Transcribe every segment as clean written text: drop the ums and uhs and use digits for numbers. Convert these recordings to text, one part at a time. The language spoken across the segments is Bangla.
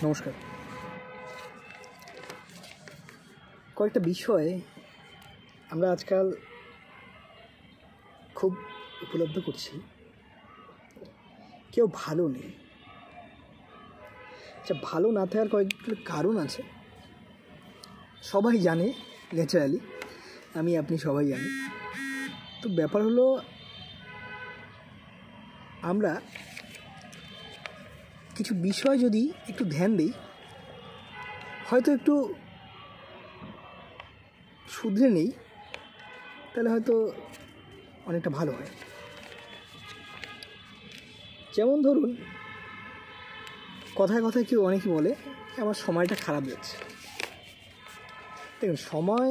নমস্কার। কয়েকটা বিষয় আমরা আজকাল খুব উপলব্ধি করছি। কেউ ভালো নেই। আচ্ছা, ভালো না থাকার কয়েকটা কারণ আছে, সবাই জানে, ন্যাচারালি আমি আপনি সবাই জানি। তো ব্যাপার হলো, আমরা কিছু বিষয় যদি একটু ধ্যান দিই, হয়তো একটু শুধরে নেই, তাহলে হয়তো অনেকটা ভালো হয়। যেমন ধরুন, কথায় কথায় কেউ অনেকে বলে আমার সময়টা খারাপ যাচ্ছে। দেখুন, সময়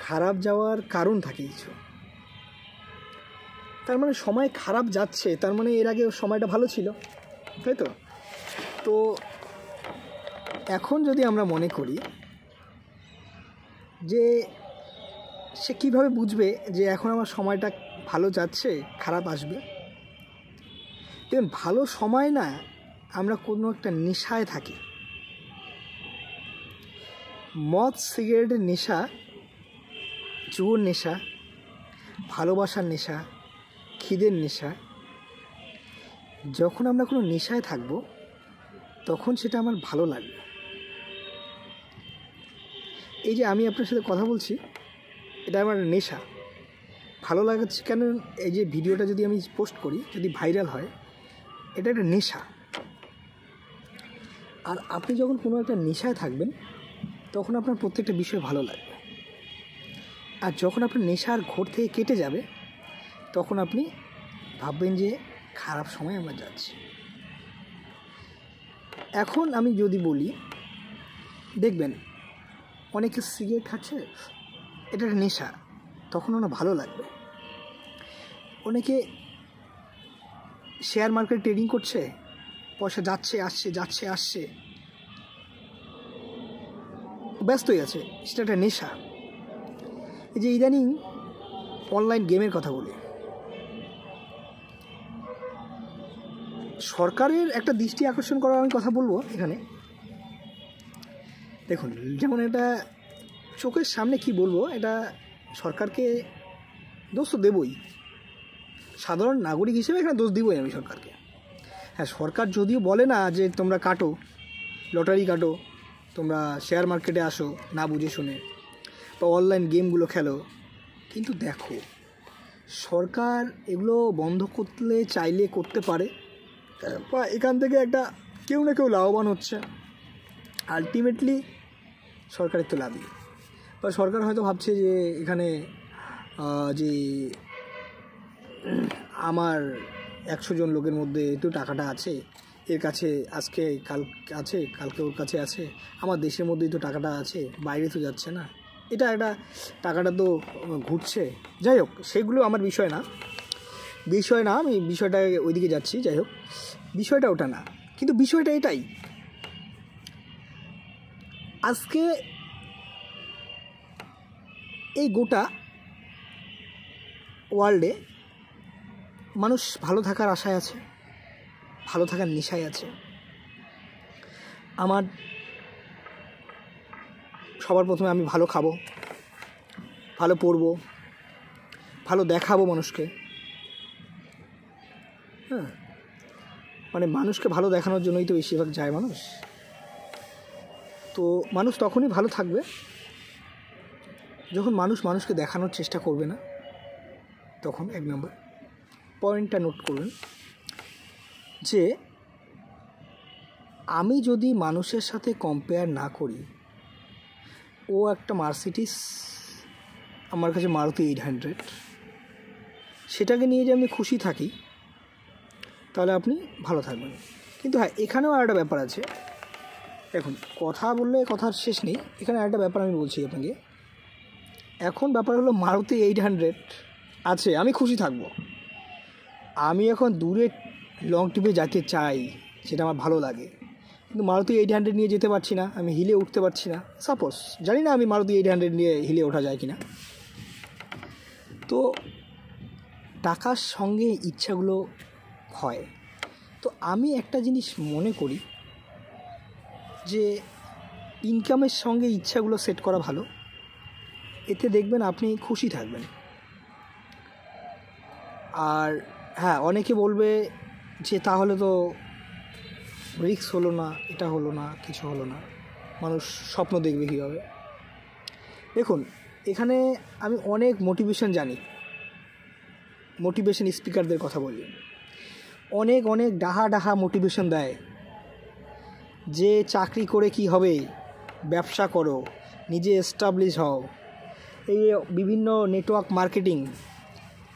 খারাপ যাওয়ার কারণ থাকে কিছু। তার মানে সময় খারাপ যাচ্ছে, তার মানে এর আগে সময়টা ভালো ছিল, তাই তো? তো এখন যদি আমরা মনে করি যে সে কীভাবে বুঝবে যে এখন আমার সময়টা ভালো যাচ্ছে, খারাপ আসবে? দেখুন, ভালো সময় না, আমরা কোনো একটা নেশায় থাকি। মদ সিগারেটের নেশা, জুয়োর নেশা, ভালোবাসার নেশা, খিদের নেশা। যখন আমরা কোনো নেশায় থাকবো, তখন সেটা আমার ভালো লাগবে। এই যে আমি আপনার সাথে কথা বলছি, এটা আমার নেশা। ভালো লাগাচ্ছে কেন? এই যে ভিডিওটা যদি আমি পোস্ট করি, যদি ভাইরাল হয়, এটা একটা নেশা। আর আপনি যখন কোনো একটা নেশায় থাকবেন, তখন আপনার প্রত্যেকটা বিষয় ভালো লাগবে। আর যখন আপনার নেশার ঘোর থেকে কেটে যাবে, তখন আপনি ভাববেন যে খারাপ সময় আমরা যাচ্ছি। এখন আমি যদি বলি, দেখবেন অনেকে সিগারেট খাচ্ছে, এটা একটা নেশা, তখন ওনার ভালো লাগবে। অনেকে শেয়ার মার্কেট ট্রেডিং করছে, পয়সা যাচ্ছে আসছে, ব্যস্তই আছে, সেটা একটা নেশা। এই যে ইদানিং অনলাইন গেমের কথা বলি, সরকারের একটা দৃষ্টি আকর্ষণ করার আমি কথা বলবো এখানে। দেখুন, যেমন এটা চোখের সামনে কি বলবো, এটা সরকারকে দোষ তো দেবই, সাধারণ নাগরিক হিসেবে এখানে দোষ দিবই আমি সরকারকে। হ্যাঁ, সরকার যদিও বলে না যে তোমরা কাটো, লটারি কাটো, তোমরা শেয়ার মার্কেটে আসো না বুঝে শুনে, বা অনলাইন গেমগুলো খেলো, কিন্তু দেখো, সরকার এগুলো বন্ধ করতে চাইলে করতে পারে, বা এখান থেকে একটা কেউ না কেউ লাভবান হচ্ছে। আলটিমেটলি সরকারের তো লাভই। বা সরকার হয়তো ভাবছে যে এখানে যে আমার 100 জন লোকের মধ্যে একটু টাকাটা আছে, এর কাছে আজকে কাল আছে, কালকে ওর কাছে আছে, আমার দেশের মধ্যেই তো টাকাটা আছে, বাইরে তো যাচ্ছে না, এটা একটা টাকাটা তো ঘুরছে। যাই হোক, সেগুলো আমার বিষয় না, আমি বিষয়টা ওইদিকে যাচ্ছি। যাই হোক, বিষয়টা ওটা না, কিন্তু বিষয়টা এটাই, আজকে এই গোটা ওয়ার্ল্ডে মানুষ ভালো থাকার আশায় আছে, ভালো থাকার নেশায় আছে। আমার সবার প্রথমে আমি ভালো খাবো, ভালো পরবো, ভালো দেখাবো মানুষকে। হ্যাঁ, মানে মানুষকে ভালো দেখানোর জন্যই তো বেশিরভাগ যায় মানুষ। তো মানুষ তখনই ভালো থাকবে যখন মানুষকে দেখানোর চেষ্টা করবে না। তখন 1 নম্বর পয়েন্টটা নোট করবেন যে আমি যদি মানুষের সাথে কম্পেয়ার না করি, ও একটা মার্সিডিজ, আমার কাছে মারুতি 800, সেটাকে নিয়ে যে আমি খুশি থাকি, তাহলে আপনি ভালো থাকবেন। কিন্তু হ্যাঁ, এখানেও আর একটা ব্যাপার আছে। এখন কথা বললে কথার শেষ নেই, এখানে আরেকটা ব্যাপার আমি বলছি আপনাকে। এখন ব্যাপার হলো, মারুতি 800 আছে, আমি খুশি থাকবো। আমি এখন দূরে লং ট্রিপে যেতে চাই, সেটা আমার ভালো লাগে, কিন্তু মারুতি 800 নিয়ে যেতে পারছি না, আমি হিলে উঠতে পারছি না। সাপোজ, জানি না আমি মারুতি 800 নিয়ে হিলে ওঠা যায় কি না। তো টাকার সঙ্গে ইচ্ছাগুলো হয়। তো আমি একটা জিনিস মনে করি যে ইনকামের সঙ্গে ইচ্ছাগুলো সেট করা ভালো, এতে দেখবেন আপনি খুশি থাকবেন। আর হ্যাঁ, অনেকে বলবে যে তাহলে তো রিস্ক হলো না, এটা হলো না, কিছু হলো না, মানুষ স্বপ্ন দেখবে কীভাবে। দেখুন, এখানে আমি অনেক মোটিভেশন জানি, মোটিভেশন স্পিকারদের কথা বলি, অনেক অনেক ডাহা মোটিভেশন দেয় যে চাকরি করে কি হবে, ব্যবসা করো, নিজে এস্টাবলিশ হও। এই বিভিন্ন নেটওয়ার্ক মার্কেটিং,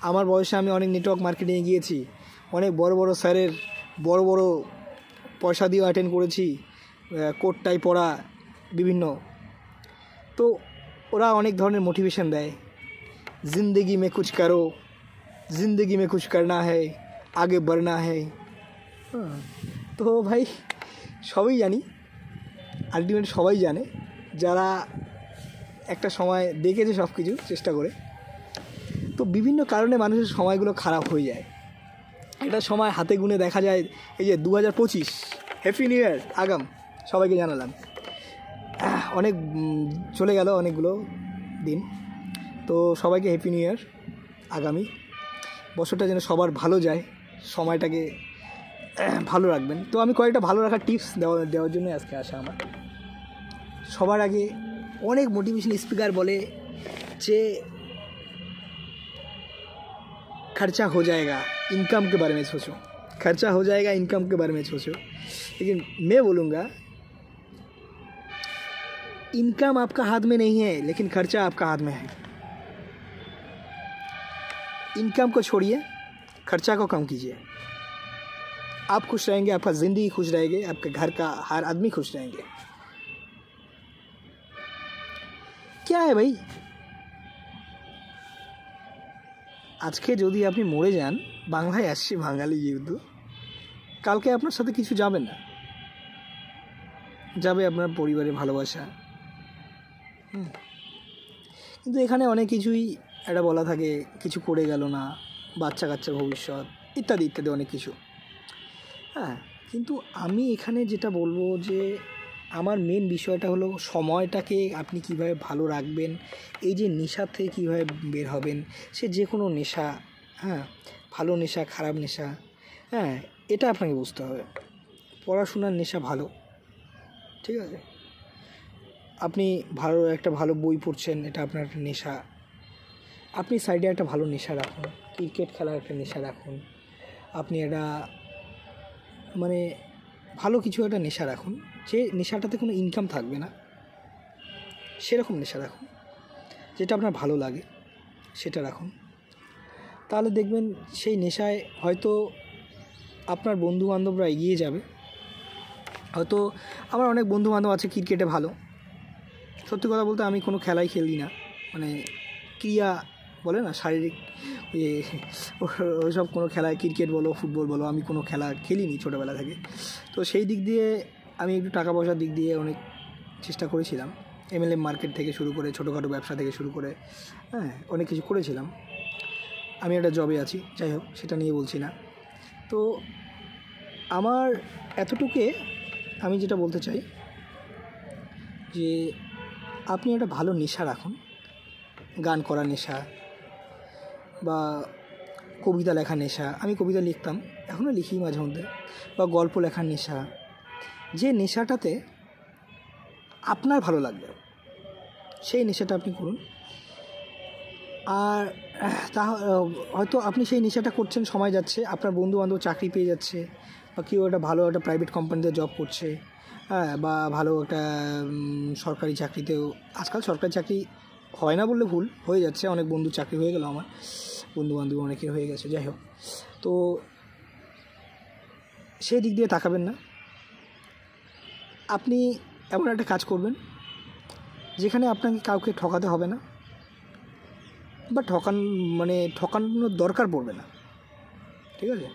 আমার বয়সে আমি অনেক নেটওয়ার্ক মার্কেটিংয়ে গিয়েছি, অনেক বড় বড় স্যারের বড় বড় পয়সা দিয়ে অ্যাটেন্ড করেছি, কোট টাই পরা বিভিন্ন। তো ওরা অনেক ধরনের মোটিভেশন দেয়, জিন্দগি মে কুছ করো, জিন্দগি মে কুছ করনা হ্যায়, আগে बढ़ना है। তো ভাই সবই জানি, আলটিমেট সবাই জানে যারা একটা সময় দেখেছে সব কিছু চেষ্টা করে। তো বিভিন্ন কারণে মানুষের সময়গুলো খারাপ হয়ে যায়। একটা সময় হাতে গুনে দেখা যায়, এই যে 2025 হ্যাপি নিউ ইয়ার আগাম সবাইকে জানালাম। অনেক চলে গেল অনেকগুলো দিন, তো সবাইকে হ্যাপি নিউ ইয়ার। আগামী বছরটা যেন সবার ভালো যায়, সময়টাকে ভালো রাখবেন। তো আমি কয়েকটা ভালো রাখার টিপস দেওয়ার জন্য আজকে আসা আমার। সবার আগে অনেক মোটিভেশন স্পিকার বলে যে खर्चा हो जाएगा, इनकम के बारे में सोचो, खर्चा हो जाएगा, इनकम के बारे में सोचो। लेकिन मैं बोलूँगा इनकम आपका हाथ में नहीं है, लेकिन खर्चा आपका हाथ में है। इनकम को छोड़िए, खर्चा को कम कीजिए। आप खुश रहेंगे, आपका ज़िंदगी खुश रहेगी, आपके घर का हर आदमी खुश रहेंगे। क्या है भाई, আজকে যদি আপনি মরে যান, বাংলায় আসছি বাঙালি যেহেতু, কালকে আপনার সাথে কিছু যাবে না, যাবে আপনার পরিবারের ভালোবাসা। কিন্তু এখানে অনেক কিছুই একটা বলা থাকে, কিছু করে গেল না, বাচ্চা কাচ্চার ভবিষ্যৎ ইত্যাদি ইত্যাদি অনেক কিছু। হ্যাঁ, কিন্তু আমি এখানে যেটা বলবো যে আমার মেন বিষয়টা হলো সময়টাকে আপনি কিভাবে ভালো রাখবেন, এই যে নেশা থেকে কীভাবে বের হবেন। সে যে কোনো নেশা, হ্যাঁ, ভালো নেশা, খারাপ নেশা, হ্যাঁ, এটা আপনাকে বুঝতে হবে। পড়াশোনার নেশা ভালো, ঠিক আছে, আপনি একটা ভালো বই পড়ছেন, এটা আপনার একটা নেশা। আপনি সাইডে একটা ভালো নেশা রাখুন, ক্রিকেট খেলার একটা নেশা রাখুন, আপনি একটা মানে ভালো কিছু একটা নেশা রাখুন, যে নেশাটাতে কোনো ইনকাম থাকবে না, সেরকম নেশা রাখুন, যেটা আপনার ভালো লাগে সেটা রাখুন। তাহলে দেখবেন সেই নেশায় হয়তো আপনার বন্ধুবান্ধবরা এগিয়ে যাবে। হয়তো আমার অনেক বন্ধুবান্ধব আছে ক্রিকেটে ভালো, সত্যি কথা বলতে আমি কোনো খেলাই খেলি না, মানে ক্রিয়া বলে না, শারীরিক ওইসব কোনো খেলায়, ক্রিকেট বলো ফুটবল বলো, আমি কোনো খেলা খেলিনি ছোটোবেলা থেকে। তো সেই দিক দিয়ে আমি একটু টাকা পয়সার দিক দিয়ে অনেক চেষ্টা করেছিলাম, MLM মার্কেট থেকে শুরু করে ছোটোখাটো ব্যবসা থেকে শুরু করে, হ্যাঁ, অনেক কিছু করেছিলাম। আমি একটা জবে আছি, যাই হোক সেটা নিয়ে বলছি না। তো আমার এতটুকু আমি যেটা বলতে চাই যে আপনি একটা ভালো নেশা রাখুন, গান করা নেশা বা কবিতা লেখা নেশা। আমি কবিতা লিখতাম, এখনও লিখি মাঝে মধ্যে, বা গল্প লেখার নেশা, যে নেশাটাতে আপনার ভালো লাগবে সেই নেশাটা আপনি করুন। আর হয়তো আপনি সেই নেশাটা করছেন, সময় যাচ্ছে, আপনার বন্ধুবান্ধব চাকরি পেয়ে যাচ্ছে, বা কেউ একটা ভালো একটা প্রাইভেট কোম্পানিতে জব করছে, হ্যাঁ, বা ভালো একটা সরকারি চাকরিতেও, আজকাল সরকারি চাকরি হয় না বললে ভুল, হয়ে যাচ্ছে, অনেক বন্ধু চাকরি হয়ে গেল, আমার বন্ধুবান্ধব অনেকের হয়ে গেছে। যাই হোক, তো সেই দিক দিয়ে তাকাবেন না। আপনি এমন একটা কাজ করবেন যেখানে আপনাকে কাউকে ঠকাতে হবে না, বা ঠকানোর দরকার পড়বে না, ঠিক আছে।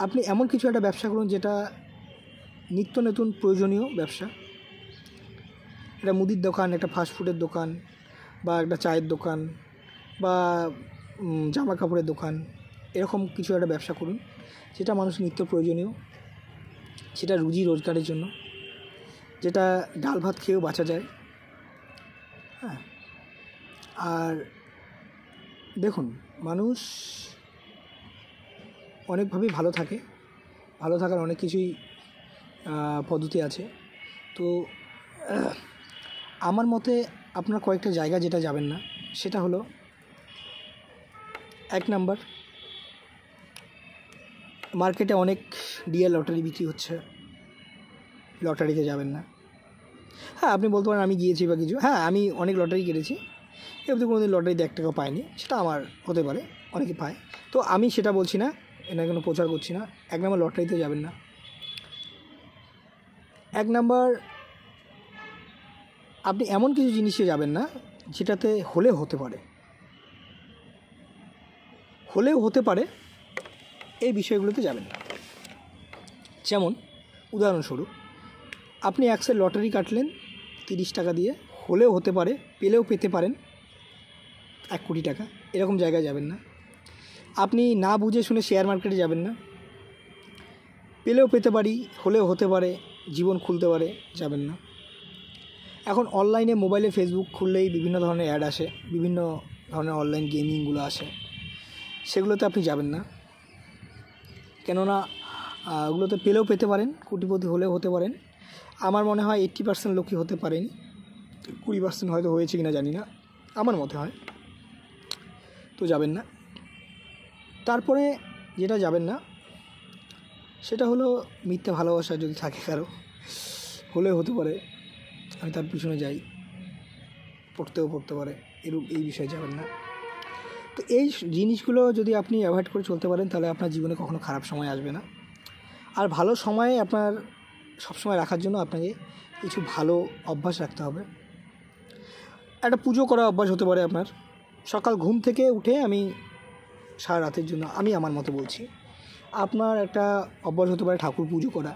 আপনি এমন কিছু একটা ব্যবসা করুন যেটা নিত্য নতুন প্রয়োজনীয় ব্যবসা, একটা মুদির দোকান, একটা ফাস্টফুডের দোকান, বা একটা চায়ের দোকান, বা জামা কাপড়ের দোকান, এরকম কিছু একটা ব্যবসা করুন যেটা মানুষ নিত্য প্রয়োজনীয়, সেটা রুজি রোজগারের জন্য, যেটা ডাল ভাত খেয়েও বাঁচা যায়। হ্যাঁ, আর দেখুন, মানুষ অনেকভাবেই ভালো থাকে, ভালো থাকার অনেক কিছুই পদ্ধতি আছে। তো আমার মতে আপনার কয়েকটা জায়গা যেটা যাবেন না সেটা হলো, 1 নাম্বার, মার্কেটে অনেক ডিএল লটারি বিক্রি হচ্ছে, লটারিতে যাবেন না। হ্যাঁ, আপনি বলতে পারেন আমি গিয়েছি বা কিছু, হ্যাঁ আমি অনেক লটারি কেটেছি, এবার কোনো দিন লটারিতে 1 টাকাও পাইনি, সেটা আমার হতে পারে, অনেকে পায়, তো আমি সেটা বলছি না, এটা কোনো প্রচার করছি না। 1 নাম্বার, লটারিতে যাবেন না। 1 নাম্বার, আপনি এমন কিছু জিনিসে যাবেন না যেটাতে হলেও হতে পারে এই বিষয়গুলোতে যাবেন না। যেমন উদাহরণস্বরূপ, আপনি 1 সেট লটারি কাটলেন 30 টাকা দিয়ে, হলেও হতে পারে, পেলেও পেতে পারেন 1 কোটি টাকা, এরকম জায়গায় যাবেন না। আপনি না বুঝে শুনে শেয়ার মার্কেটে যাবেন না, পেলেও পেতে পারি, হলেও হতে পারে, জীবন খুলতে পারে, যাবেন না। এখন অনলাইনে মোবাইলে ফেসবুক খুললেই বিভিন্ন ধরনের অ্যাড আসে, বিভিন্ন ধরনের অনলাইন গেমিংগুলো আসে, সেগুলোতে আপনি যাবেন না। কেননা ওগুলোতে পেলেও পেতে পারেন, কোটিপতি হলেও হতে পারেন। আমার মনে হয় 80% লোকই হতে পারেনি, 20% হয়তো হয়েছে কিনা জানি না, আমার মতে হয়। তো যাবেন না। তারপরে যেটা যাবেন না সেটা হলো মিথ্যা ভালোবাসা যদি থাকে কারো, হলেও হতে পারে, আমি তার পিছনে যাই, পড়তে পারে, এই বিষয়ে যাবেন না। তো এই জিনিসগুলো যদি আপনি অ্যাভয়েড করে চলতে পারেন তাহলে আপনার জীবনে কখনো খারাপ সময় আসবে না। আর ভালো সময়ে আপনার সবসময় রাখার জন্য আপনাকে কিছু ভালো অভ্যাস রাখতে হবে। একটা পুজো করা অভ্যাস হতে পারে আপনার, সকাল ঘুম থেকে উঠে আমি সারা রাতের জন্য, আমি আমার মতো বলছি, আপনার একটা অভ্যাস হতে পারে ঠাকুর পুজো করা।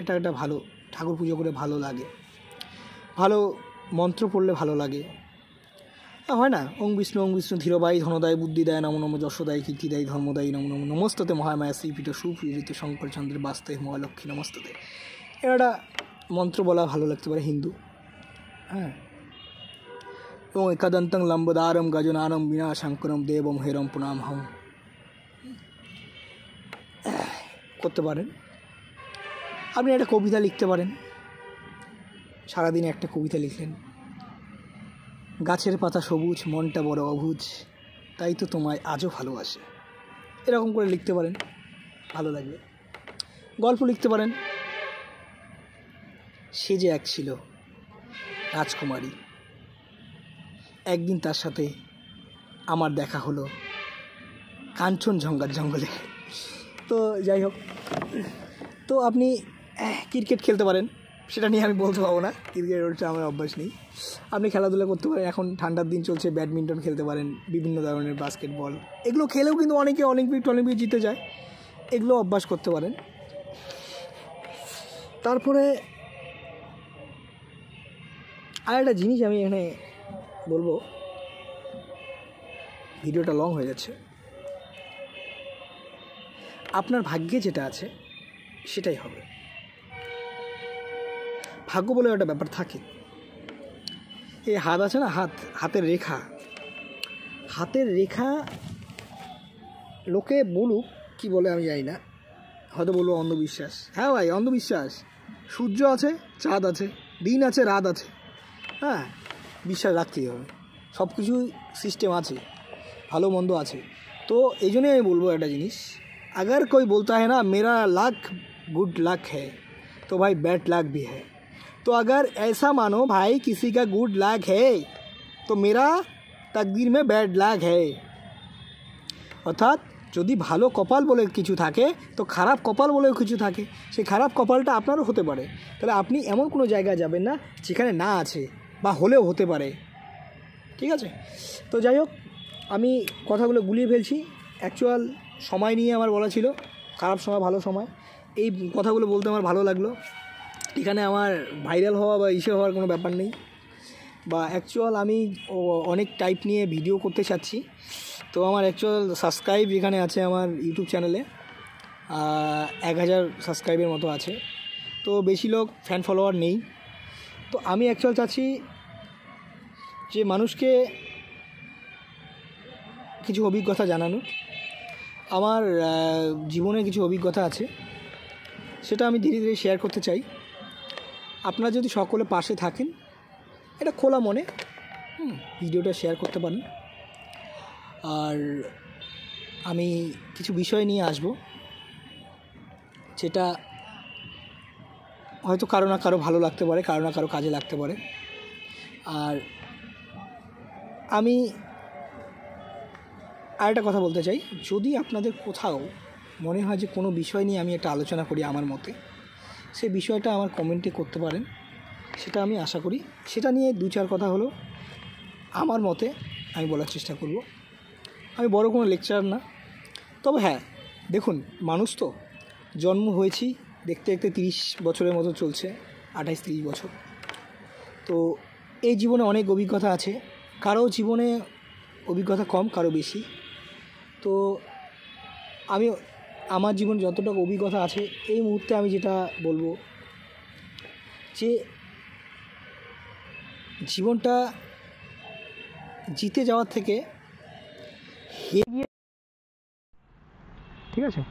এটা একটা ভালো, ঠাকুর পুজো করে ভালো লাগে, ভালো মন্ত্র পড়লে ভালো লাগে, হয় না, ওং বিষ্ণু ধীরবাই ধনদায় বুদ্ধিদায় নমো নমো যশোদায় কীর্তিদায়ী ধর্মদায়ী নমো নমো নমস্ততে মহামায়া শ্রীপীঠ সুপ্রীত শঙ্করচন্দ্রের বাস্তে মহালক্ষ্মী নমস্ততে, এটা মন্ত্র বলা ভালো লাগতে পারে হিন্দু। হ্যাঁ, এবং একাদন্তং লম্বদারম গজনারম বিনাশঙ্করম দেবম হেরম প্রণাম হম করতে পারেন। আপনি একটা কবিতা লিখতে পারেন, সারাদিনে একটা কবিতা লিখলেন, গাছের পাতা সবুজ মনটা বড় অবুঝ তাই তো তোমায় আজও ভালোবাসে, এরকম করে লিখতে পারেন, ভালো লাগবে। গল্প লিখতে পারেন, সে যে এক ছিল রাজকুমারী, একদিন তার সাথে আমার দেখা হলো কাঞ্চনজঙ্ঘার জঙ্গলে। তো যাই হোক, তো আপনি ক্রিকেট খেলতে পারেন, সেটা নিয়ে আমি বলতে পারবো না, ক্রিকেট ওটা আমার অভ্যাস নেই। আপনি খেলাধুলা করতে পারেন, এখন ঠান্ডার দিন চলছে, ব্যাডমিন্টন খেলতে পারেন, বিভিন্ন ধরনের বাস্কেটবল, এগুলো খেলেও কিন্তু অনেকে অলিম্পিক জিতে যায়, এগুলো অভ্যাস করতে পারেন। তারপরে আর একটা জিনিস আমি এখানে বলবো, ভিডিওটা লং হয়ে যাচ্ছে, আপনার ভাগ্যে যেটা আছে সেটাই হবে। ভাগ্য বলে একটা ব্যাপার থাকে, এই হাত আছে না, হাতের রেখা লোকে বলুক কি বলে আমি জানি না, হয়তো বলবো অন্ধবিশ্বাস। হ্যাঁ ভাই, অন্ধবিশ্বাস। সূর্য আছে, চাঁদ আছে, দিন আছে, রাত আছে, হ্যাঁ, বিশ্বাস রাখতেই হবে, সব কিছুই সিস্টেম আছে, ভালো মন্দ আছে। তো এই জন্যই আমি বলবো একটা জিনিস, अगर कोई बोलता है ना मेरा लक गुड लक है तो भाई बैड लक भी है, तो अगर ऐसा मानो भाई किसी का गुड लक है तो मेरा तकदीर में बैड लक है। অর্থাৎ যদি ভালো কপাল বলে কিছু থাকে তো খারাপ কপাল বলেও কিছু থাকে, সেই খারাপ কপালটা আপনারও হতে পারে। তাহলে আপনি এমন কোনো জায়গায় যাবেন না যেখানে না আছে বা হলেও হতে পারে, ঠিক আছে? তো যাই হোক, আমি কথাগুলো গুলিয়ে ফেলছি, অ্যাকচুয়াল সময় নিয়ে আমার বলা ছিল, খারাপ সময় ভালো সময়, এই কথাগুলো বলতে আমার ভালো লাগলো। এখানে আমার ভাইরাল হওয়া বা ইসে হওয়ার কোনো ব্যাপার নেই, বা অ্যাকচুয়াল আমি অনেক টাইপ নিয়ে ভিডিও করতে চাচ্ছি। তো আমার অ্যাকচুয়াল সাবস্ক্রাইব এখানে আছে আমার ইউটিউব চ্যানেলে 1000 সাবস্ক্রাইবের মতো আছে, তো বেশি লোক ফ্যান ফলোয়ার নেই। তো আমি অ্যাকচুয়াল চাচ্ছি যে মানুষকে কিছু অভিজ্ঞতা জানানোর। আমার জীবনে কিছু অভিজ্ঞতা আছে, সেটা আমি ধীরে ধীরে শেয়ার করতে চাই। আপনারা যদি সকলে পাশে থাকেন, এটা খোলা মনে ভিডিওটা শেয়ার করতে পারেন। আর আমি কিছু বিষয় নিয়ে আসব, যেটা হয়তো কারো না কারো ভালো লাগতে পারে, কারো না কারো কাজে লাগতে পারে। আর আমি আরেকটা কথা বলতে চাই, যদি আপনাদের কোথাও মনে হয় যে কোনো বিষয় নিয়ে আমি একটা আলোচনা করি আমার মতে, সেই বিষয়টা আমার কমেন্টে করতে পারেন, সেটা আমি আশা করি সেটা নিয়ে 2-4 কথা হলো আমার মতে আমি বলার চেষ্টা করব। আমি বড় কোনো লেকচারার না, তবে হ্যাঁ দেখুন, মানুষ তো জন্ম হয়েছি দেখতে দেখতে 30 বছরের মতো চলছে, 28-30 বছর। তো এই জীবনে অনেক অভিজ্ঞতা আছে, কারো জীবনে অভিজ্ঞতা কম, কারো বেশি। তো আমি আমার জীবনে যতটুকু অভিজ্ঞতা আছে এই মুহূর্তে আমি যেটা বলবো যে জীবনটা জিতে যাওয়ার থেকে হেরে গিয়ে, ঠিক আছে।